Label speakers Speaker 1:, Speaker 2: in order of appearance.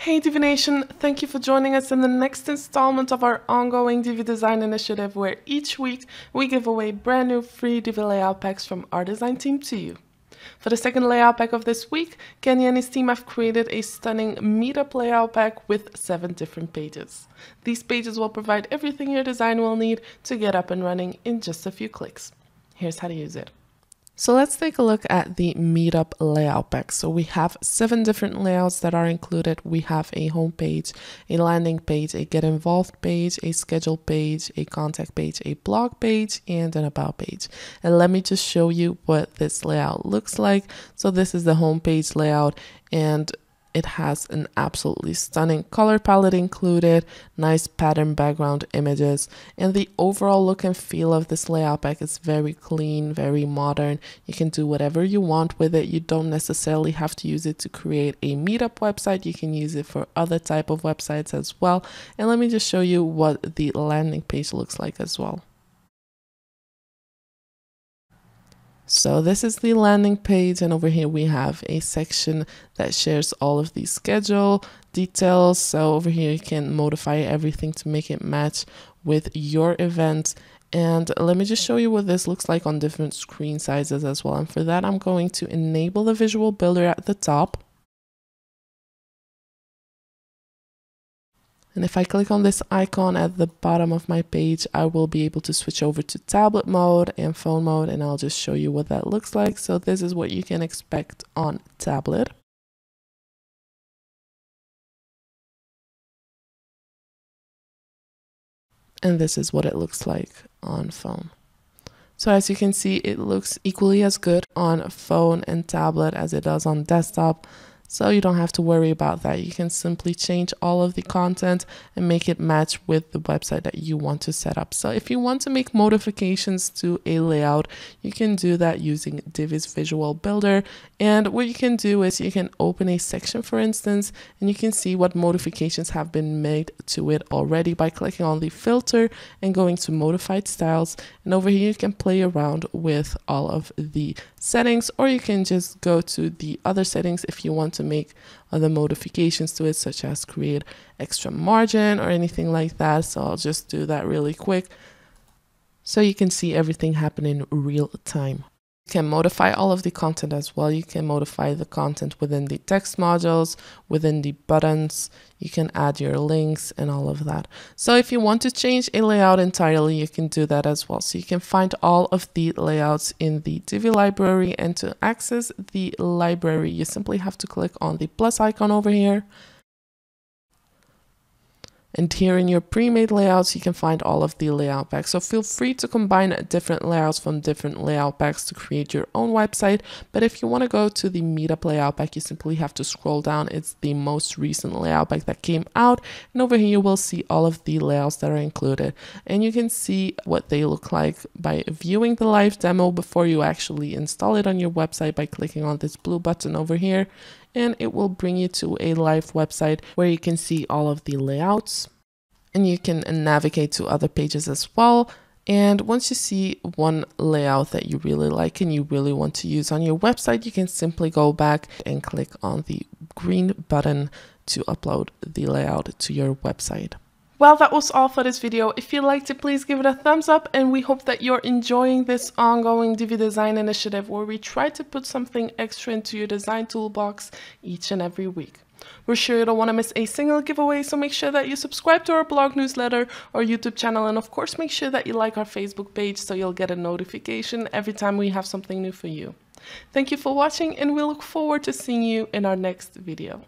Speaker 1: Hey Divi Nation, thank you for joining us in the next installment of our ongoing Divi Design Initiative, where each week we give away brand new free Divi Layout Packs from our design team to you. For the second layout pack of this week, Kenny and his team have created a stunning Meetup layout pack with 7 different pages. These pages will provide everything your design will need to get up and running in just a few clicks. Here's how to use it. So let's take a look at the Meetup layout pack. So we have 7 different layouts that are included. We have a home page, a landing page, a get involved page, a schedule page, a contact page, a blog page, and an about page. And let me just show you what this layout looks like. So this is the home page layout, and it has an absolutely stunning color palette included, nice pattern background images, and the overall look and feel of this layout pack is very clean, very modern. You can do whatever you want with it. You don't necessarily have to use it to create a Meetup website. You can use it for other type of websites as well. And let me just show you what the landing page looks like as well. So this is the landing page, and over here we have a section that shares all of the schedule details. So over here you can modify everything to make it match with your event. And let me just show you what this looks like on different screen sizes as well. And for that, I'm going to enable the visual builder at the top. And if I click on this icon at the bottom of my page, I will be able to switch over to tablet mode and phone mode, and I'll just show you what that looks like. So this is what you can expect on tablet. And this is what it looks like on phone. So as you can see, it looks equally as good on phone and tablet as it does on desktop. So you don't have to worry about that. You can simply change all of the content and make it match with the website that you want to set up. So if you want to make modifications to a layout, you can do that using Divi's Visual Builder. And what you can do is you can open a section, for instance, and you can see what modifications have been made to it already by clicking on the filter and going to modified styles. And over here you can play around with all of the settings, or you can just go to the other settings if you want to make other modifications to it, such as create extra margin or anything like that. So I'll just do that really quick so you can see everything happen in real time. You can modify all of the content as well. You can modify the content within the text modules, within the buttons. You can add your links and all of that. So if you want to change a layout entirely, you can do that as well. So you can find all of the layouts in the Divi library, and to access the library, you simply have to click on the plus icon over here. And here in your pre-made layouts, you can find all of the layout packs. So feel free to combine different layouts from different layout packs to create your own website. But if you want to go to the Meetup layout pack, you simply have to scroll down. It's the most recent layout pack that came out. And over here, you will see all of the layouts that are included. And you can see what they look like by viewing the live demo before you actually install it on your website by clicking on this blue button over here. And it will bring you to a live website where you can see all of the layouts, and you can navigate to other pages as well. And once you see one layout that you really like and you really want to use on your website, you can simply go back and click on the green button to upload the layout to your website. Well, that was all for this video. If you liked it, please give it a thumbs up, and we hope that you're enjoying this ongoing Divi Design Initiative, where we try to put something extra into your design toolbox each and every week. We're sure you don't want to miss a single giveaway, so make sure that you subscribe to our blog newsletter or YouTube channel, and of course make sure that you like our Facebook page so you'll get a notification every time we have something new for you. Thank you for watching, and we look forward to seeing you in our next video.